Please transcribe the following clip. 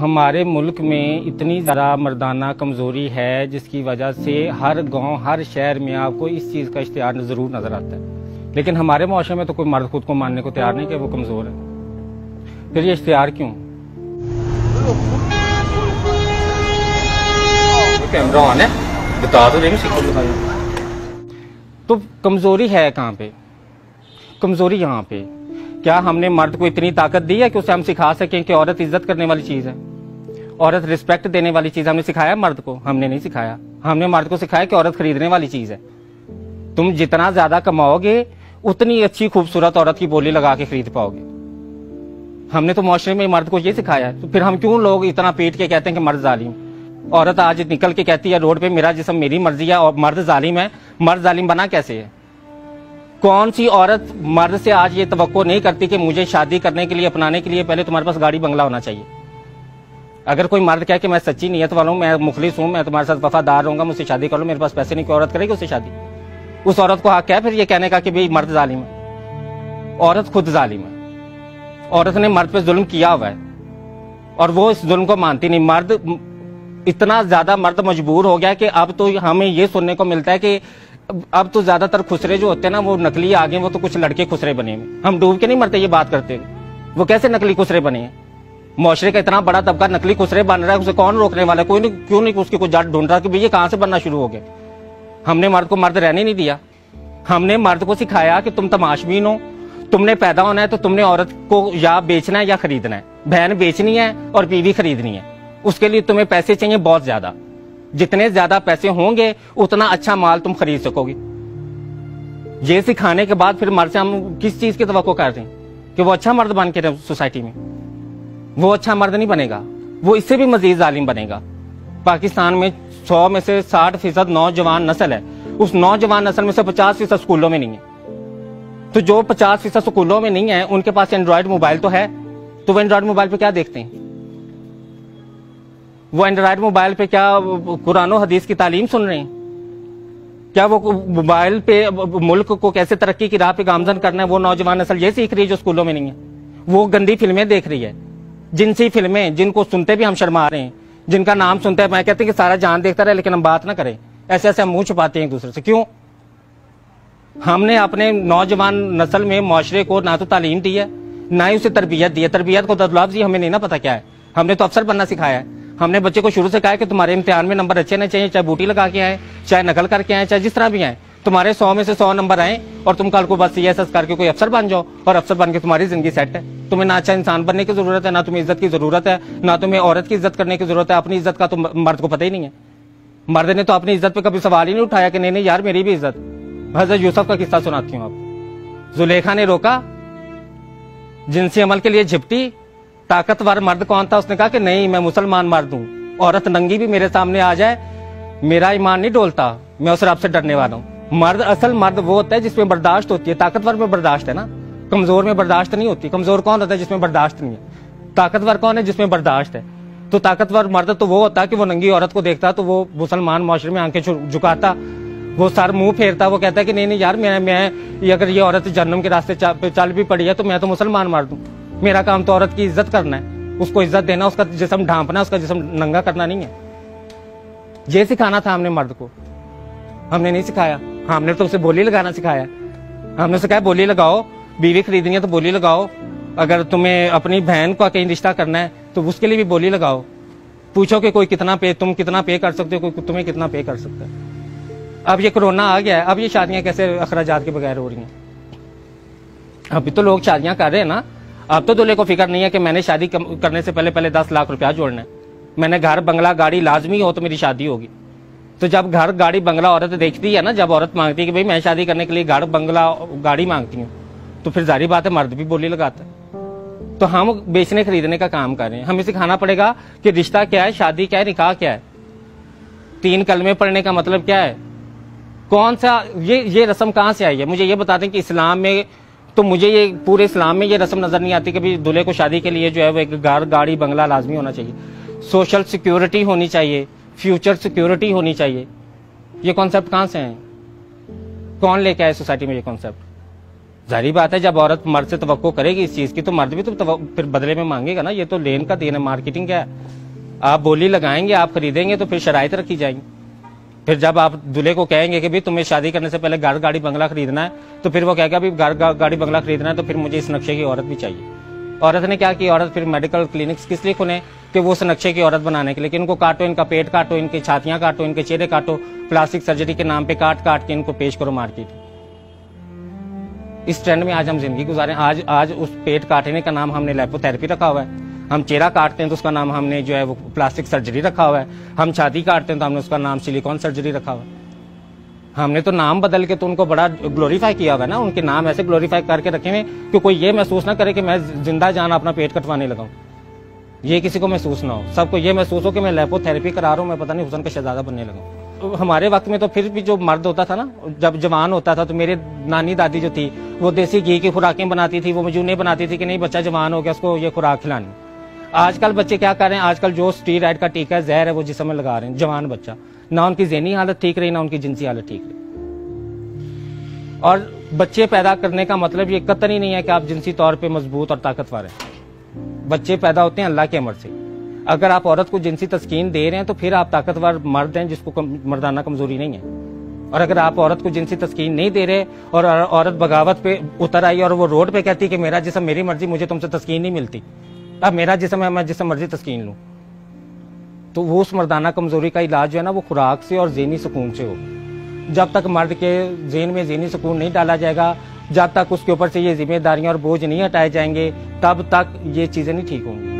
ہمارے ملک میں اتنی زیادہ مردانہ کمزوری ہے جس کی وجہ سے ہر گاؤں ہر شہر میں آپ کو اس چیز کا اشتہار ضرور نظر آتا ہے، لیکن ہمارے معاشرے میں تو کوئی مرد خود کو ماننے کو تیار نہیں کہ وہ کمزور ہے۔ پھر یہ اشتہار کیوں؟ کیمرہ آن ہے، بتا تو نہیں تو کمزوری ہے کہاں پہ؟ کمزوری یہاں پہ کیا ہم نے مرد کو اتنی طاقت دی ہے کہ اسے ہم سکھا سکیں کہ عورت عزت کرنے والی چیز ہے، عورت رسپیکٹ دینے والی چیز؟ ہم نے سکھایا مرد کو؟ ہم نے نہیں سکھایا۔ ہم نے مرد کو سکھایا کہ عورت خریدنے والی چیز ہے، تم جتنا زیادہ کماؤ گے اتنی اچھی خوبصورت عورت کی بولی لگا کے خرید پاؤ گے۔ ہم نے تو معاشرے میں مرد کو یہ سکھایا ہے، تو پھر ہم کیوں لوگ اتنا پیٹ کے کہتے ہیں کہ مرد ظالم؟ عورت آج نکل کے کہتی ہے روڈ پہ میرا جسم میری مرضی ہے اور مرد ظالم ہے۔ مرد ظالم بنا کیسے ہے؟ کون سی عورت مرد سے آج یہ توقع نہیں کرتی کہ مجھے شادی کرنے کے لیے اپنانے کے لیے پہلے تمہارے پاس گاڑی بنگلہ ہونا چاہیے؟ اگر کوئی مرد کہے کہ میں سچی نیت والا ہوں، میں مخلص ہوں، میں تمہارے ساتھ وفادار رہوں گا، مجھ سے شادی کر لو، میرے پاس پیسے نہیں، کوئی عورت کرے گی اس سے شادی؟ اس عورت کو حق ہے پھر یہ کہنے کا کہ بھئی مرد ظالم ہے؟ عورت خود ظالم ہے، عورت نے مرد پہ ظلم کیا ہوا ہے اور وہ اس ظلم کو مانتی نہیں۔ مرد اتنا زیادہ مرد مجبور ہو گیا کہ اب تو ہمیں یہ سننے کو ملتا ہے کہ اب تو زیادہ تر خسرے جو ہوتے ہیں نا وہ نکلی آگے، وہ تو کچھ لڑکے خسرے بنے ہیں۔ ہم ڈوب کے نہیں مرتے، یہ بات کرتے ہیں، وہ کیسے نکلی خسرے بنے ہیں؟ معاشرے کا اتنا بڑا طبقہ نکلی خسرے بن رہا ہے، اسے کون روکنے والا ہے؟ کوئی نہیں، کیوں نہیں اس کی کوئی جڑ ڈھونڈ رہا کہ بھئی یہ کہاں سے بننا شروع ہو گئے؟ ہم نے مرد کو مرد رہنے نہیں دیا۔ ہم نے مرد کو سکھایا کہ تم تماشبین ہو، تم نے پیدا ہونا ہے تو تم نے عورت کو یا بیچنا ہے یا خریدنا ہے۔ بہن بیچنی ہے اور بیوی خریدنی ہے، اس کے لیے تمہیں پیسے چاہیے بہت زیادہ، جتنے زیادہ پیسے ہوں گے اتنا اچھا مال تم خرید سکو گے۔ یہ سکھانے کے بعد پھر مرد سے ہم کس چیز کی توقع کرتے ہیں کہ وہ اچھا مرد بن کے سوسائٹی میں؟ وہ اچھا مرد نہیں بنے گا، وہ اس سے بھی مزید ظالم بنے گا۔ پاکستان میں 100 میں سے 60% نوجوان نسل ہے، اس نوجوان نسل میں سے 50% اسکولوں میں نہیں ہے، تو جو 50% اسکولوں میں نہیں ہے ان کے پاس اینڈرائڈ موبائل تو ہے، تو وہ اینڈرائڈ موبائل پہ کیا دیکھتے ہیں؟ وہ اینڈرائڈ موبائل پہ کیا قرآن و حدیث کی تعلیم سن رہے ہیں؟ کیا وہ موبائل پہ ملک کو کیسے ترقی کی راہ پہ گامزن کرنا ہے وہ نوجوان نسل یہ سیکھ رہی ہے جو اسکولوں میں نہیں ہے؟ وہ گندی فلمیں دیکھ رہی ہے، جنسی فلمیں، جن کو سنتے بھی ہم شرما رہے ہیں، جن کا نام سنتے ہیں میں کہتے ہیں کہ سارا جان دیکھتا رہے لیکن ہم بات نہ کریں، ایسے ایسے ہم منہ چھپاتے ہیں ایک دوسرے سے۔ کیوں؟ ہم نے اپنے نوجوان نسل میں معاشرے کو نہ تو تعلیم دی ہے نہ ہی اسے تربیت دی ہے۔ تربیت کو لفظ ہمیں نہیں نہ پتا کیا ہے، ہم نے تو افسر بننا سکھایا ہے۔ ہم نے بچے کو شروع سے کہا ہے کہ تمہارے امتحان میں نمبر اچھے نہیں چاہیے، چاہے بوٹی لگا کے آئے، چاہے نقل کر کے آئے، چاہے جس طرح بھی آئے، تمہارے 100 میں سے 100 نمبر آئیں اور تم کل کو بس CSS کر کے کوئی افسر بن جاؤ اور افسر بن کے تمہاری زندگی سیٹ ہے۔ تمہیں نہ اچھا انسان بننے کی ضرورت ہے، نہ تمہیں عزت کی ضرورت ہے، نہ تمہیں عورت کی عزت کرنے کی ضرورت ہے۔ اپنی عزت کا تو مرد کو پتہ ہی نہیں ہے۔ مرد نے تو اپنی عزت پہ کبھی سوال ہی نہیں اٹھایا کہ نہیں یار میری بھی عزت۔ حضرت یوسف کا قصہ سناتی ہوں آپ۔ زلیخا نے روکا، جنسی عمل کے لیے جھپٹی، طاقتور مرد کون تھا؟ اس نے کہا کہ نہیں میں مسلمان مرد ہوں، عورت ننگی بھی میرے سامنے آ جائے میرا ایمان نہیں ڈولتا، میں اس رب سے ڈرنے والا ہوں۔ مرد، اصل مرد وہ ہوتا ہے جس میں برداشت ہوتی ہے، طاقتور میں برداشت ہے نا، کمزور میں برداشت نہیں ہوتی۔ کمزور کون ہوتا ہے؟ جس میں برداشت نہیں ہے۔ طاقتور کون ہے؟ جس میں برداشت ہے۔ تو طاقتور مرد تو وہ ہوتا ہے کہ وہ ننگی عورت کو دیکھتا تو وہ مسلمان معاشرے میں آنکھیں جھکاتا، وہ سر منہ پھیرتا، وہ کہتا ہے کہ نہیں یار میں اگر یہ عورت جہنم کے راستے پہ چل بھی پڑی ہے تو میں تو مسلمان مرد ہوں، میرا کام تو عورت کی عزت کرنا ہے، اس کو عزت دینا، اس کا جسم ڈھانپنا، اس کا جسم ننگا کرنا نہیں ہے۔ یہ سکھانا تھا ہم نے مرد کو، ہم نے نہیں سکھایا۔ ہم نے تو اسے بولی لگانا سکھایا، ہم نے اسے کہا بولی لگاؤ، بیوی خریدنی ہے تو بولی لگاؤ، اگر تمہیں اپنی بہن کو کہیں رشتہ کرنا ہے تو اس کے لیے بھی بولی لگاؤ، پوچھو کہ کوئی کتنا پے، تم کتنا پے کر سکتے ہو، کوئی تمہیں کتنا پے کر سکتا ہے۔ اب یہ کرونا آ گیا ہے، اب یہ شادیاں کیسے اخراجات کے بغیر ہو رہی ہیں؟ ابھی تو لوگ شادیاں کر رہے ہیں نا، اب تو دولہے کو فکر نہیں ہے کہ میں نے شادی کرنے سے پہلے 10 لاکھ روپیہ جوڑنا ہے، میں نے گھر بنگلہ گاڑی لازمی ہو تو میری شادی ہوگی۔ تو جب گھر گاڑی بنگلہ عورت دیکھتی ہے نا، جب عورت مانگتی ہے کہ بھئی میں شادی کرنے کے لیے گھر بنگلہ گاڑی مانگتی ہوں، تو پھر ظاہری بات ہے مرد بھی بولی لگاتا ہے۔ تو ہم بیچنے خریدنے کا کام کر رہے ہیں۔ ہمیں سکھانا پڑے گا کہ رشتہ کیا ہے، شادی کیا ہے، نکاح کیا ہے، 3 کلمے پڑھنے کا مطلب کیا ہے، کون سا یہ رسم کہاں سے آئی ہے؟ مجھے یہ بتا دیں کہ اسلام میں تو مجھے یہ پورے اسلام میں یہ رسم نظر نہیں آتی کہ بھی دولہے کو شادی کے لیے جو ہے وہ ایک گھر گاڑی بنگلہ لازمی ہونا چاہیے، سوشل سیکیورٹی ہونی چاہیے، فیوچر سیکیورٹی ہونی چاہیے۔ یہ کانسیپٹ کہاں سے ہیں؟ کون لے کے آئے سوسائٹی میں یہ کانسیپٹ؟ ظاہری بات ہے جب عورت مرد سے توقع کرے گی اس چیز کی تو مرد بھی تو پھر بدلے میں مانگے گا نا. یہ تو لین کا دین ہے, مارکیٹنگ کیا ہے. آپ بولی لگائیں گے, آپ خریدیں گے تو پھر شرائط رکھی جائیں گی. پھر جب آپ دلہے کو کہیں گے کہ بھی تمہیں شادی کرنے سے پہلے گھر گاڑی بنگلہ خریدنا ہے, تو پھر وہ کہے گا بھی گھر گاڑی بنگلہ خریدنا ہے تو پھر مجھے اس نقشے کی عورت بھی چاہیے. عورت نے کیا کی, عورت پھر میڈیکل کلینکس کس لیے کھلے کہ وہ اس نقشے کی عورت بنانے کے لیے, کہ ان کو کاٹو, ان کا پیٹ کاٹو, ان کی چھاتیاں کاٹو, ان کے چہرے کاٹو, پلاسٹک سرجری کے نام پہ کاٹ کے ان کو پیش کرو مارکیٹ. اس ٹرینڈ میں آج ہم زندگی گزارے. آج اس پیٹ کاٹنے کا نام ہم نے لیپو تھراپی رکھا ہوا ہے. ہم چہرہ کاٹتے ہیں تو اس کا نام ہم نے جو ہے وہ پلاسٹک سرجری رکھا ہوا ہے. ہم چھاتی کاٹتے ہیں تو ہم نے اس کا نام سلیکون سرجری رکھا ہوا ہے. ہم نے تو نام بدل کے تو ان کو بڑا گلوریفائی کیا ہوا ہے نا. ان کے نام ایسے گلوریفائی کر کے رکھے ہوئے کہ کوئی یہ محسوس نہ کرے کہ میں زندہ جان اپنا پیٹ کٹوانے لگا ہوں. یہ کسی کو محسوس نہ ہو. سب کو یہ محسوس ہو کہ میں لیپو تھراپی کرا رہا ہوں, میں پتہ نہیں حسن کا شہزادہ بننے لگا ہوں. ہمارے وقت میں تو پھر بھی جو مرد ہوتا تھا نا, جب جوان ہوتا تھا تو میرے نانی دادی جو تھی وہ دیسی گھی کی خوراکیں بناتی تھی. وہ مجھے نہیں بناتی تھی کہ نہیں بچہ جوان ہو گیا اس کو یہ خوراک کھلانی. آج کل بچے کیا کر رہے ہیں, آج کل جو اسٹیرائڈ کا ٹیکا ہے, زہر ہے, وہ جسم میں لگا رہے ہیں. جوان بچہ, نہ ان کی ذہنی حالت ٹھیک رہی نہ ان کی جنسی حالت ٹھیک رہی. اور بچے پیدا کرنے کا مطلب یہ قطعی نہیں ہے کہ آپ جنسی طور پہ مضبوط اور طاقتور ہیں. بچے پیدا ہوتے ہیں اللہ کے امر سے. اگر آپ عورت کو جنسی تسکین دے رہے ہیں تو پھر آپ طاقتور مرد ہیں جس کو مردانہ کمزوری نہیں ہے. اور اگر آپ عورت کو جنسی تسکین نہیں دے رہے اور عورت بغاوت پہ اتر آئی اور وہ روڈ پہ کہتی کہ میرا جسم میری مرضی, مجھے تم سے تسکین نہیں ملتی, اب میرا جسم ہے میں جسم مرضی تسکین لوں, تو وہ اس مردانہ کمزوری کا علاج جو ہے نا وہ خوراک سے اور ذہنی سکون سے ہو. جب تک مرد کے ذہن میں ذہنی سکون نہیں ڈالا جائے گا, جب تک اس کے اوپر سے یہ ذمہ داریاں اور بوجھ نہیں ہٹائے جائیں گے, تب تک یہ چیزیں نہیں ٹھیک ہوں گی.